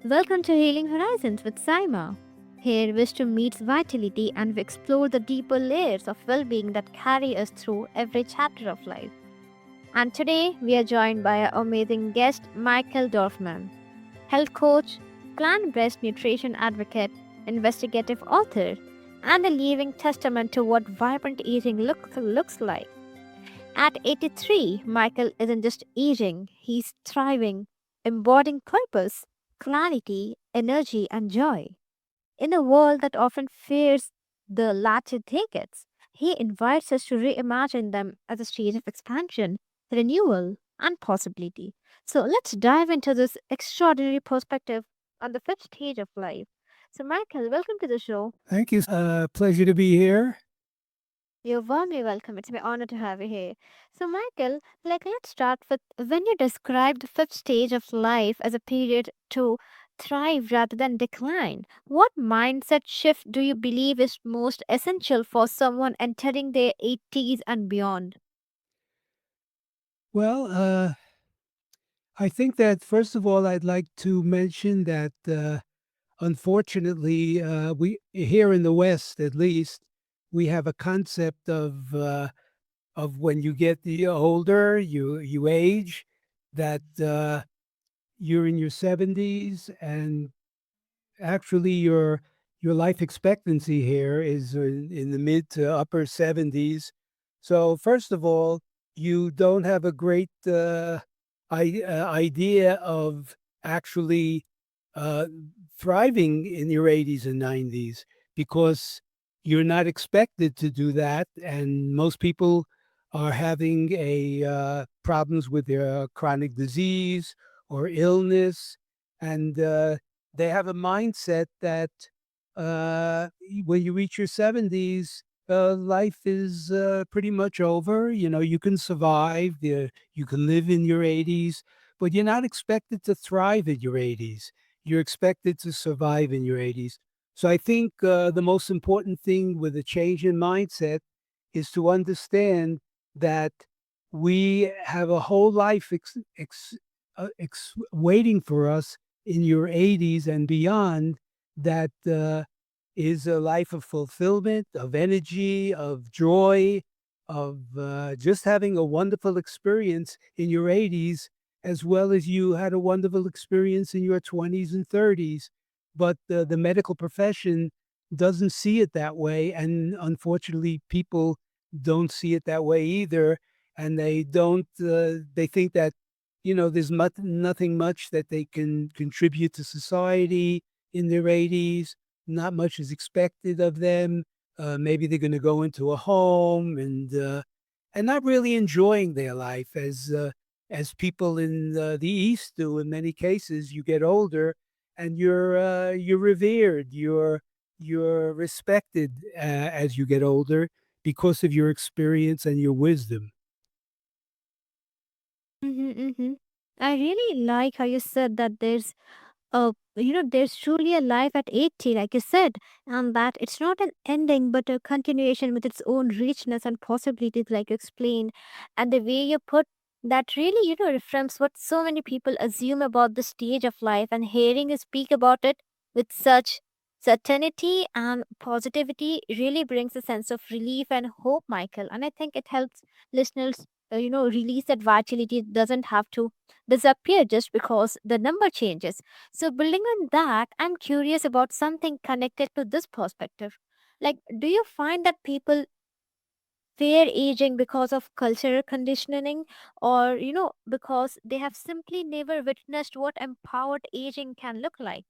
Welcome to Healing Horizons with Saima. Here, wisdom meets vitality, and we explore the deeper layers of well being that carry us through every chapter of life. And today, we are joined by our amazing guest, Michael Dorfman, health coach, plant based nutrition advocate, investigative author, and a living testament to what vibrant aging looks like. At 83, Michael isn't just aging, he's thriving, embodying purpose, clarity, energy, and joy. In a world that often fears the latter decades, he invites us to reimagine them as a stage of expansion, renewal, and possibility. So let's dive into this extraordinary perspective on the fifth stage of life. So, Michael, welcome to the show. Thank you. Pleasure to be here. You're warmly welcome. It's my honor to have you here. So, Michael, let's start with when you describe the fifth stage of life as a period to thrive rather than decline, what mindset shift do you believe is most essential for someone entering their 80s and beyond? Well, I think that first of all, I'd like to mention that unfortunately, we here in the West, at least, we have a concept of when you get the older, you age, that you're in your 70s, and actually your life expectancy here is in the mid to upper 70s. So first of all, you don't have a great idea of actually uh, thriving in your 80s and 90s because you're not expected to do that, and most people are having a problems with their chronic disease or illness, and they have a mindset that when you reach your 70s, life is pretty much over. You know, you can survive, you can live in your 80s, but you're not expected to thrive in your 80s. You're expected to survive in your 80s. So I think the most important thing with a change in mindset is to understand that we have a whole life waiting for us in your 80s and beyond that is a life of fulfillment, of energy, of joy, of just having a wonderful experience in your 80s, as well as you had a wonderful experience in your 20s and 30s. But the medical profession doesn't see it that way. And unfortunately, people don't see it that way either. And they don't, they think that there's nothing much that they can contribute to society in their 80s. Not much is expected of them. Maybe they're going to go into a home and not really enjoying their life as people in the East do. In many cases, you get older and you're revered, you're respected as you get older because of your experience and your wisdom. Mm-hmm. I really like how you said that there's truly a life at 80, like you said, and that it's not an ending but a continuation with its own richness and possibilities, like you explained. And the way you put that really, reframes what so many people assume about the stage of life, and hearing you speak about it with such certainty and positivity really brings a sense of relief and hope, Michael. And I think it helps listeners, release that vitality doesn't have to disappear just because the number changes. So, building on that, I'm curious about something connected to this perspective. Like, do you find that people fear aging because of cultural conditioning, or, because they have simply never witnessed what empowered aging can look like?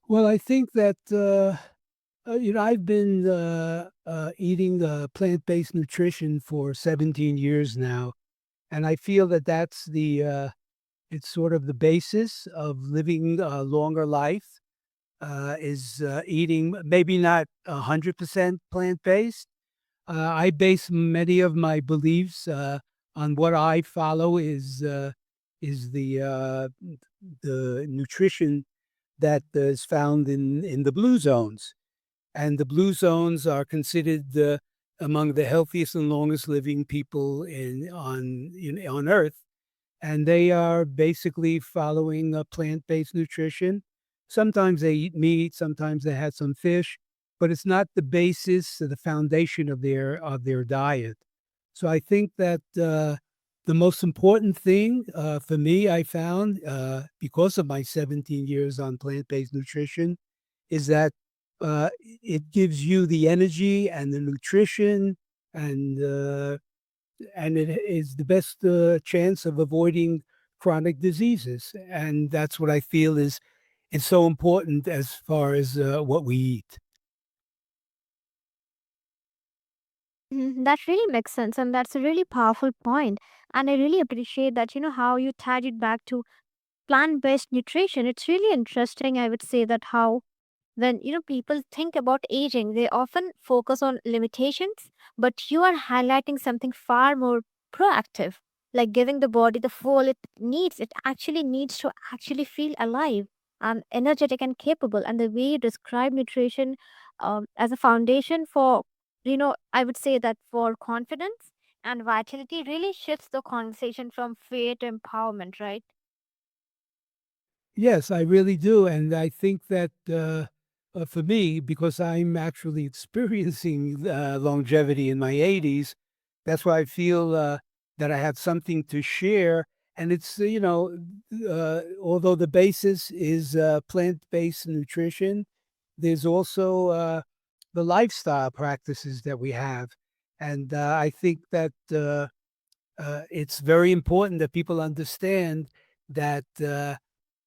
Well, I think that I've been eating plant-based nutrition for 17 years now, and I feel that that's it's sort of the basis of living a longer life. Is eating maybe not 100% plant-based. I base many of my beliefs on what I follow is the nutrition that is found in the blue zones, and the blue zones are considered among the healthiest and longest living people on Earth. and they are basically following a plant-based nutrition. Sometimes they eat meat, sometimes they had some fish, but it's not the basis or the foundation of their diet. So I think that the most important thing for me, I found because of my 17 years on plant-based nutrition, is that it gives you the energy and the nutrition and it is the best chance of avoiding chronic diseases. And that's what I feel is so important as far as what we eat. That really makes sense, and that's a really powerful point. And I really appreciate that, how you tied it back to plant based nutrition. It's really interesting, I would say, that how when people think about aging they often focus on limitations, but you are highlighting something far more proactive, like giving the body the fuel it needs. It actually needs to actually feel alive and energetic and capable. And the way you describe nutrition as a foundation for, I would say that for confidence and vitality really shifts the conversation from fear to empowerment, right? Yes, I really do. And I think that for me, because I'm actually experiencing longevity in my 80s, that's why I feel that I have something to share. And it's, although the basis is plant based nutrition, there's also the lifestyle practices that we have. And I think that it's very important that people understand that.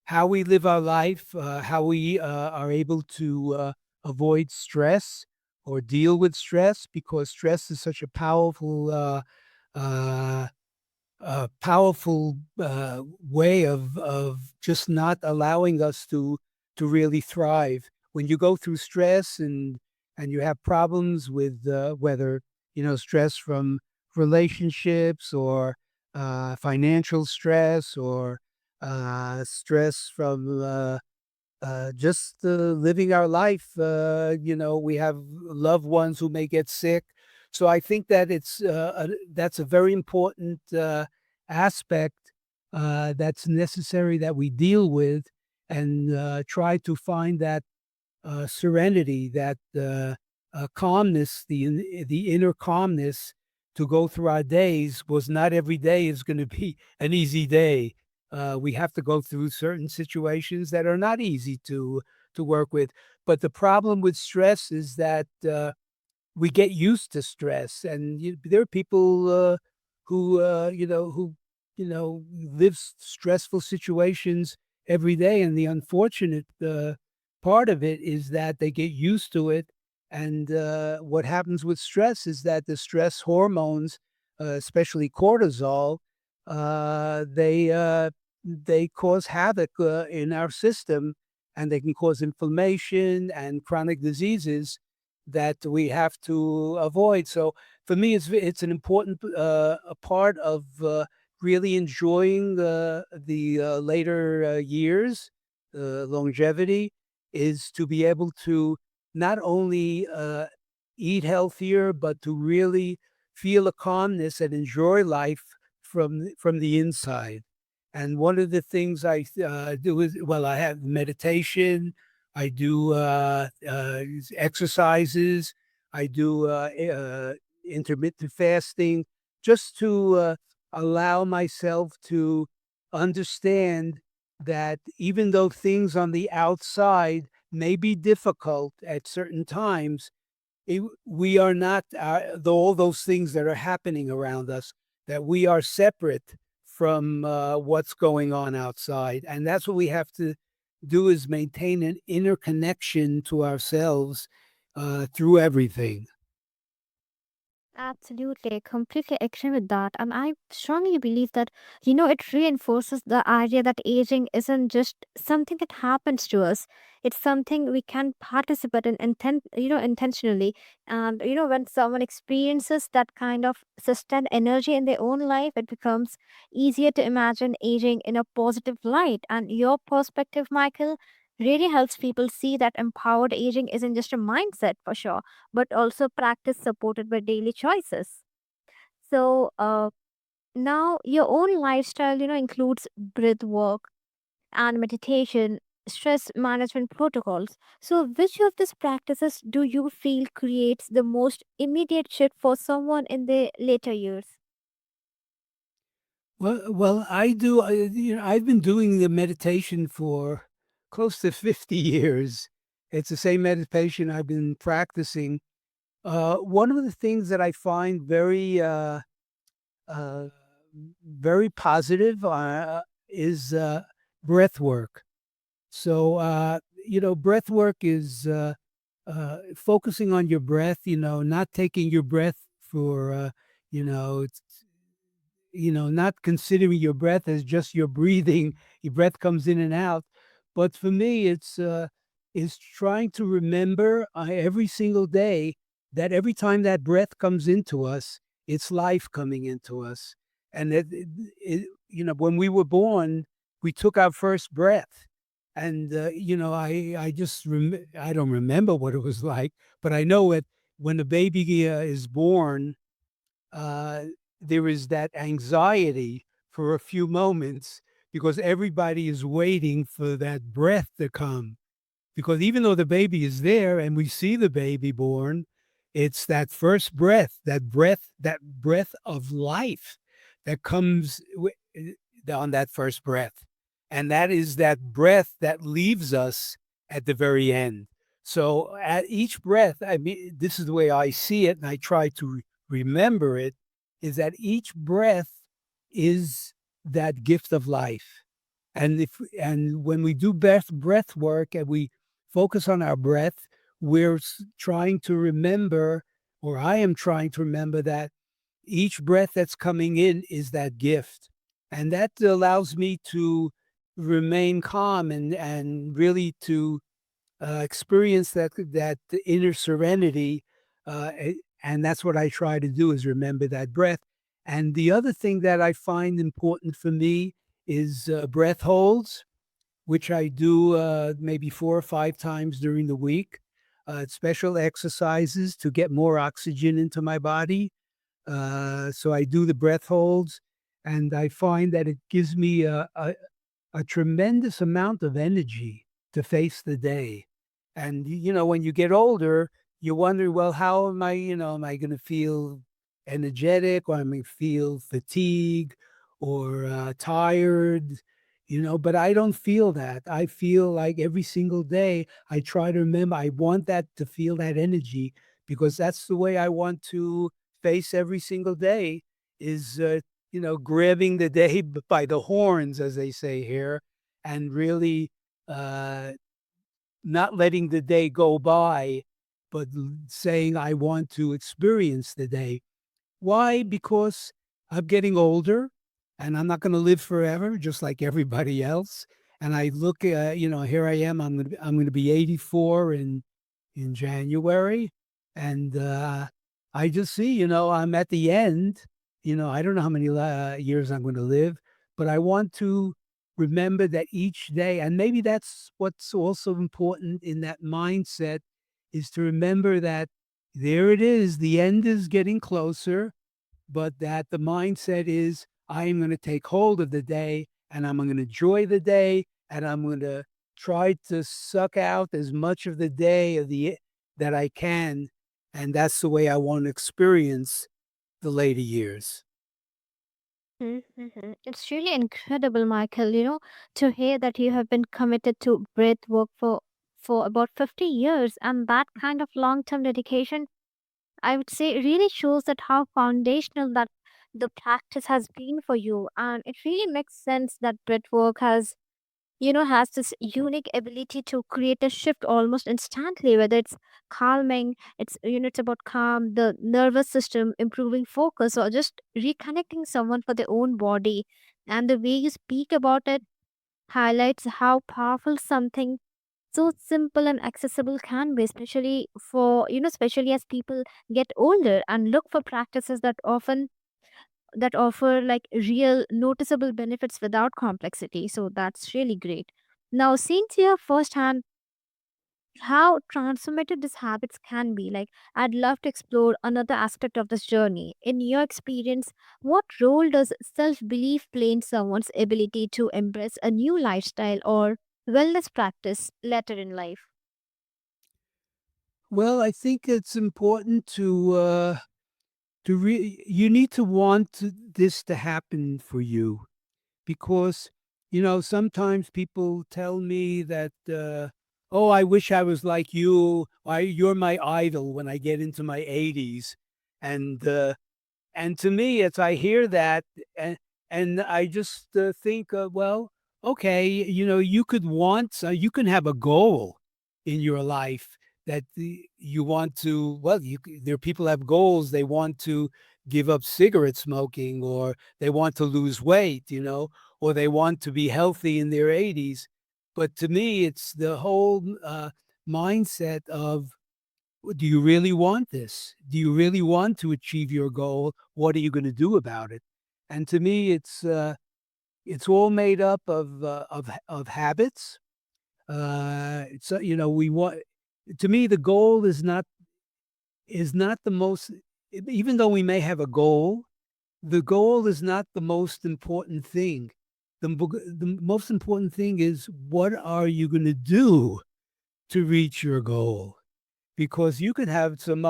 How we live our life, how we are able to avoid stress or deal with stress, because stress is such a uh, powerful way of just not allowing us to really thrive. When you go through stress and you have problems with whether stress from relationships or financial stress or stress from just living our life. We have loved ones who may get sick. So I think that that's a very important aspect that's necessary that we deal with and try to find that serenity, that calmness, the inner calmness to go through our days. Was not every day is going to be an easy day. We have to go through certain situations that are not easy to work with. But the problem with stress is that we get used to stress, and there are people who live stressful situations every day, and the unfortunate part of it is that they get used to it. And what happens with stress is that the stress hormones, especially cortisol, they cause havoc in our system, and they can cause inflammation and chronic diseases that we have to avoid. So for me, it's an important a part of really enjoying the later years. Longevity is to be able to not only eat healthier, but to really feel a calmness and enjoy life from the inside. And one of the things I do is, well, I have meditation, I do exercises. I do intermittent fasting, just to allow myself to understand that even though things on the outside may be difficult at certain times, we are not all those things that are happening around us, that we are separate from what's going on outside. And that's what we have to do, is maintain an inner connection to ourselves through everything. Absolutely, I completely agree with that. And I strongly believe that, it reinforces the idea that aging isn't just something that happens to us. It's something we can participate in intentionally. And, when someone experiences that kind of sustained energy in their own life, it becomes easier to imagine aging in a positive light. And your perspective, Michael, really helps people see that empowered aging isn't just a mindset for sure, but also practice supported by daily choices. So, Now, your own lifestyle, includes breath work and meditation, stress management protocols. So, which of these practices do you feel creates the most immediate shift for someone in the later years? Well, I do. I've been doing the meditation for close to 50 years. It's the same meditation I've been practicing. One of the things that I find uh, very positive is breath work. So, breath work is focusing on your breath, not taking your breath for, you know, not considering your breath as just your breathing. Your breath comes in and out. But for me, it's trying to remember every single day that every time that breath comes into us, it's life coming into us. And when we were born, we took our first breath. And I don't remember what it was like, but I know it when the baby is born, uh, there is that anxiety for a few moments because everybody is waiting for that breath to come. Because even though the baby is there and we see the baby born, it's that first breath, that breath of life that comes on that first breath. And that is that breath that leaves us at the very end. So at each breath, I mean, this is the way I see it, and I try to remember it, is that each breath is that gift of life. And when we do breath work and we focus on our breath, we're trying to remember, or I am trying to remember that each breath that's coming in is that gift. And that allows me to remain calm and really to experience that inner serenity. And that's what I try to do is remember that breath. And the other thing that I find important for me is breath holds, which I do maybe 4 or 5 times during the week. Special exercises to get more oxygen into my body. So I do the breath holds, and I find that it gives me a tremendous amount of energy to face the day. And, when you get older, you wonder, well, how am I going to feel energetic or am I feel fatigue or tired? But I don't feel that. I feel like every single day I try to remember, I want that to feel that energy because that's the way I want to face every single day is, grabbing the day by the horns, as they say here, and really uh, not letting the day go by, but saying, I want to experience the day. Why? Because I'm getting older and I'm not going to live forever, just like everybody else. And I look, here I am. I'm going to be 84 in January, and I just see, I'm at the end. I don't know how many years I'm going to live, but I want to remember that each day, and maybe that's what's also important in that mindset, is to remember that there it is. The end is getting closer, but that the mindset is I am going to take hold of the day and I'm going to enjoy the day and I'm going to try to suck out as much of the day that I can. And that's the way I want to experience the later years. Mm-hmm. It's really incredible, Michael, to hear that you have been committed to breath work for about 50 years, and that kind of long-term dedication, I would say, really shows that how foundational that the practice has been for you. And it really makes sense that breath work has this unique ability to create a shift almost instantly, whether it's calming, it's about calm, the nervous system, improving focus, or just reconnecting someone for their own body. And the way you speak about it highlights how powerful something so simple and accessible can be, especially as people get older and look for practices that offer like real noticeable benefits without complexity. So that's really great. Now, since you have firsthand how transformative these habits can be. Like, I'd love to explore another aspect of this journey. In your experience, what role does self belief play in someone's ability to embrace a new lifestyle or wellness practice later in life? Well, I think it's important you need to want this to happen for you, because sometimes people tell me that oh, I wish I was like you, you're my idol when I get into my 80s. And to me, as I hear that, and I just think, well, okay, you can have a goal in your life that you want to. Well, there are people have goals. They want to give up cigarette smoking, or they want to lose weight, or they want to be healthy in their 80s. But to me, it's the whole mindset of, do you really want this? Do you really want to achieve your goal? What are you going to do about it? And to me, it's all made up of habits. It's we want. To me, the goal is not the most. Even though we may have a goal, the goal is not the most important thing. The most important thing is, what are you going to do to reach your goal? Because you could have some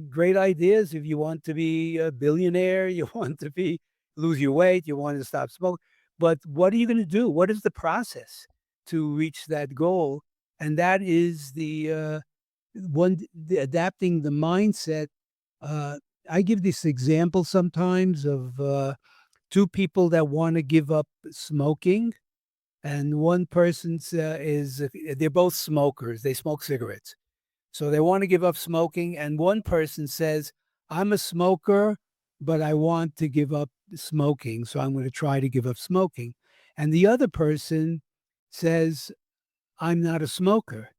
great ideas. If you want to be a billionaire, you want to be lose your weight, you want to stop smoking, but what are you going to do? What is the process to reach that goal? And that is the adapting the mindset. uh, I give this example sometimes of two people that want to give up smoking, and one person's they're both smokers, they smoke cigarettes, so they want to give up smoking. And one person says, I'm a smoker, but I want to give up smoking. So I'm going to try to give up smoking. And the other person says, I'm not a smoker.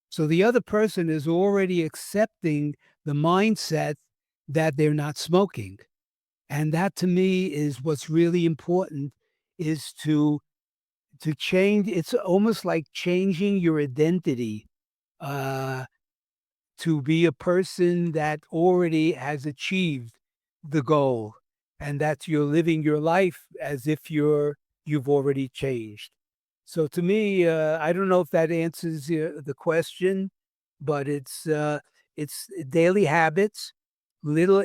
So the other person is already accepting the mindset that they're not smoking. And that to me is what's really important, is to change. It's almost like changing your identity. Uh, to be a person that already has achieved the goal, and that you're living your life as if you've already changed. So to me, I don't know if that answers the question, but it's daily habits. Little,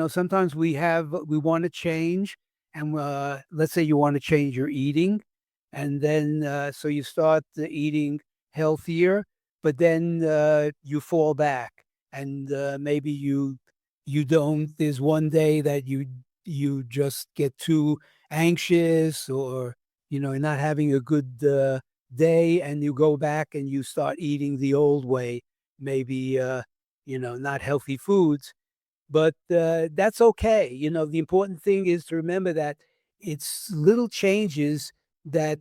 sometimes we want to change, and let's say you want to change your eating, and then so you start eating healthier, but then you fall back, and maybe you don't. There's one day that you just get too anxious, or you're not having a good day, and you go back and you start eating the old way, maybe not healthy foods. But that's okay. The important thing is to remember that it's little changes that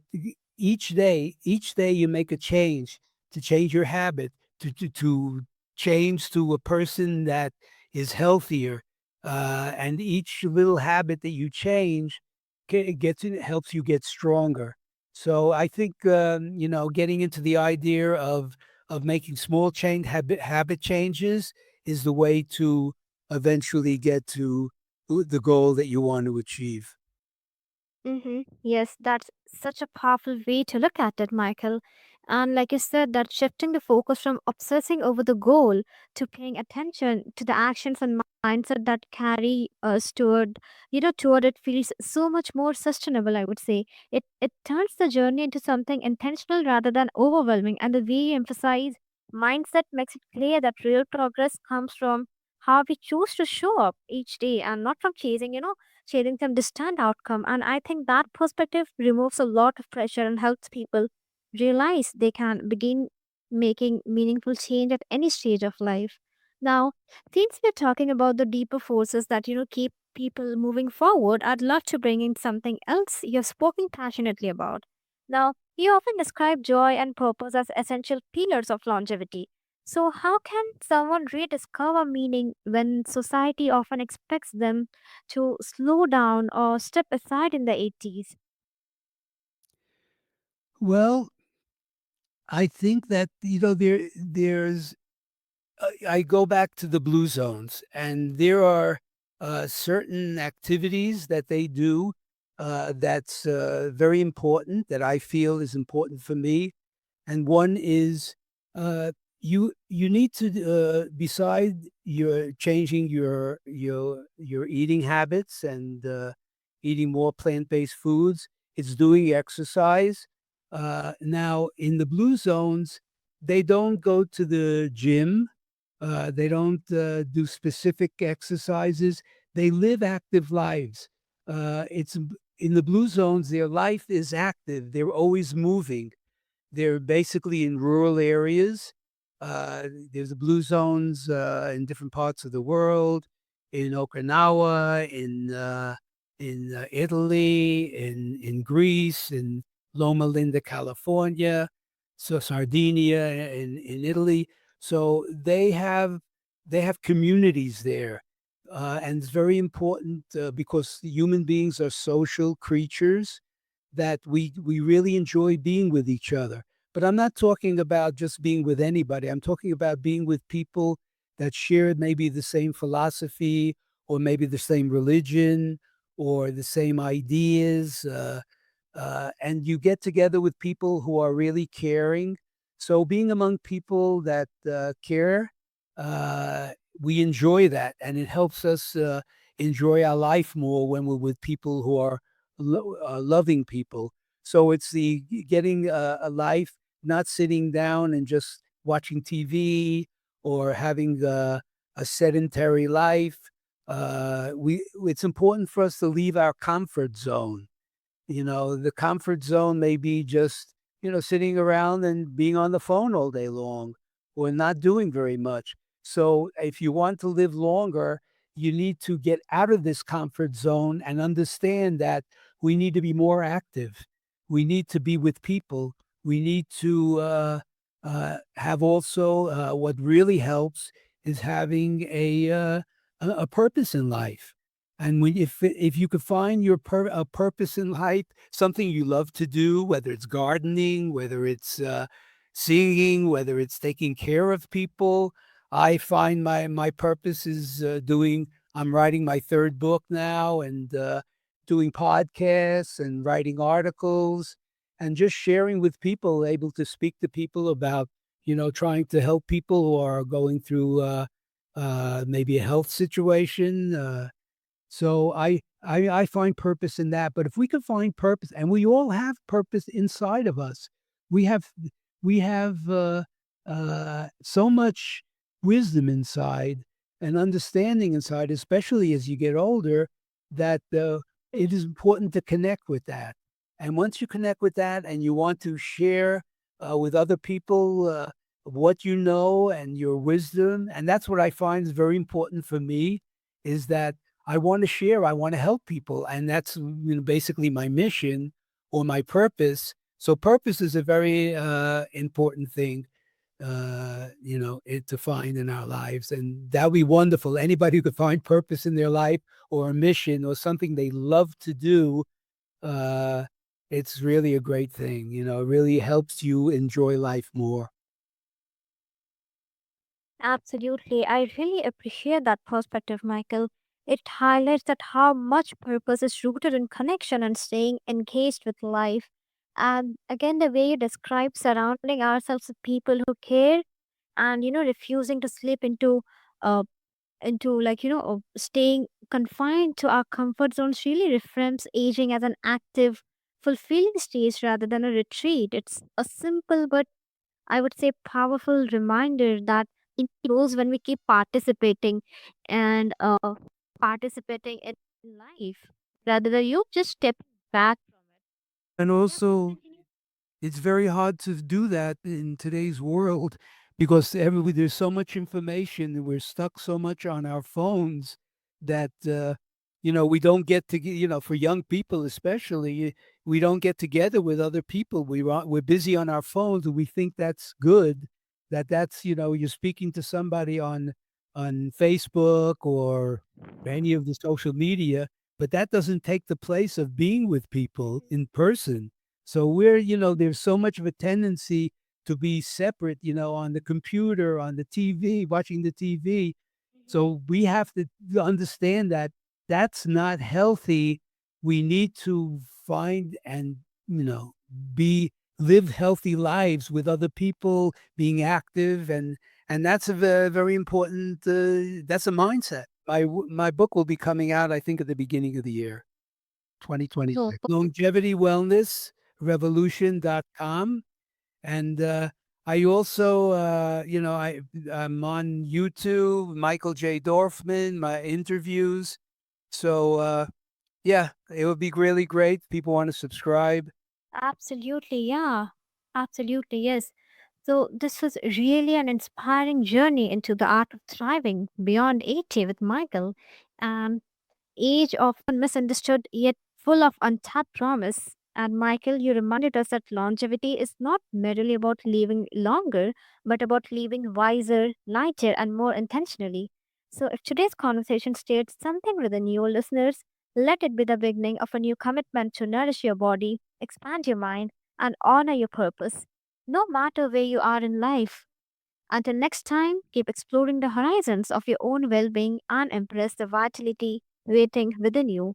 each day you make a change, to change your habit, to change to a person that is healthier. And each little habit that you change helps you get stronger. So I think, getting into the idea of making small habit changes is the way to eventually get to the goal that you want to achieve. Yes, that's such a powerful way to look at it, Michael. And like you said, that shifting the focus from obsessing over the goal to paying attention to the actions and mindset that carry us toward it feels so much more sustainable, I would say. It turns the journey into something intentional rather than overwhelming. And the way you emphasize mindset makes it clear that real progress comes from how we choose to show up each day and not from chasing some distant outcome. And I think that perspective removes a lot of pressure and helps people realize they can begin making meaningful change at any stage of life. Now, since we're talking about the deeper forces that keep people moving forward, I'd love to bring in something else you've spoken passionately about. Now, you often describe joy and purpose as essential pillars of longevity. So, how can someone rediscover meaning when society often expects them to slow down or step aside in the 80s? Well, I think that, there's I go back to the blue zones, and there are certain activities that they do that's very important, that I feel is important for me. And one is uh, you need to beside your changing your eating habits and eating more plant-based foods. It's doing exercise. Now in the blue zones, they don't go to the gym. They don't do specific exercises. They live active lives. It's in the blue zones. Their life is active. They're always moving. They're basically in rural areas. There's the blue zones in different parts of the world, in Okinawa, in Italy, in Greece, in Loma Linda, California, so Sardinia in Italy. So they have communities there, and it's very important because human beings are social creatures that we really enjoy being with each other. But I'm not talking about just being with anybody. I'm talking about being with people that share maybe the same philosophy or maybe the same religion or the same ideas. And you get together with people who are really caring. So being among people that care, uh, we enjoy that, and it helps us enjoy our life more when we're with people who are loving people. So it's the getting a life, not sitting down and just watching TV or having a sedentary life. It's important for us to leave our comfort zone. The comfort zone may be just, sitting around and being on the phone all day long or not doing very much. So if you want to live longer, you need to get out of this comfort zone and understand that we need to be more active. We need to be with people. We need to have also what really helps is having a purpose in life. And if you could find your a purpose in life, something you love to do, whether it's gardening, whether it's singing, whether it's taking care of people, I find my purpose is doing. I'm writing my third book now, and doing podcasts and writing articles, and just sharing with people, able to speak to people about trying to help people who are going through maybe a health situation. So I find purpose in that. But if we could find purpose, and we all have purpose inside of us, we have we have so much wisdom inside and understanding inside, especially as you get older, that it is important to connect with that. And once you connect with that, and you want to share with other people what you know and your wisdom, and that's what I find is very important for me, is that I want to share, I want to help people. And that's basically my mission or my purpose. So, purpose is a very important thing, to find in our lives. And that would be wonderful. Anybody who could find purpose in their life or a mission or something they love to do, uh, it's really a great thing. It really helps you enjoy life more. Absolutely. I really appreciate that perspective, Michael. It highlights that how much purpose is rooted in connection and staying engaged with life. And again, the way you describe surrounding ourselves with people who care and refusing to slip uh into staying confined to our comfort zones really reframes aging as an active, fulfilling stage rather than a retreat. It's a simple but I would say powerful reminder that it grows when we keep participating and participating in life rather than you just step back from it. And Yeah, please also, continue. it's very hard to do that in today's world because there's so much information and we're stuck so much on our phones that we don't get to for young people especially, we don't get together with other people. We're busy on our phones, and we think that's good, that's you're speaking to somebody on Facebook or any of the social media, but that doesn't take the place of being with people in person. So there's so much of a tendency to be separate, on the computer, on the TV, watching the TV. So we have to understand that that's not healthy. We need to find and, you know, be live healthy lives with other people, being active, and that's a very important. That's a mindset. My book will be coming out, I think, at the beginning of the year, No, 2026. Longevity Wellness Revolution.com. And I also, I'm on YouTube, Michael J. Dorfman, my interviews. So, yeah, it would be really great. People want to subscribe. absolutely, yeah. Absolutely, yes. So, this was really an inspiring journey into the art of thriving beyond 80 with Michael. And age often misunderstood yet full of untapped promise. And Michael, you reminded us that longevity is not merely about living longer, but about living wiser, lighter, and more intentionally. So, if today's conversation stirred something within you, listeners, let it be the beginning of a new commitment to nourish your body, expand your mind, and honor your purpose, no matter where you are in life. Until next time, keep exploring the horizons of your own well being and embrace the vitality waiting within you.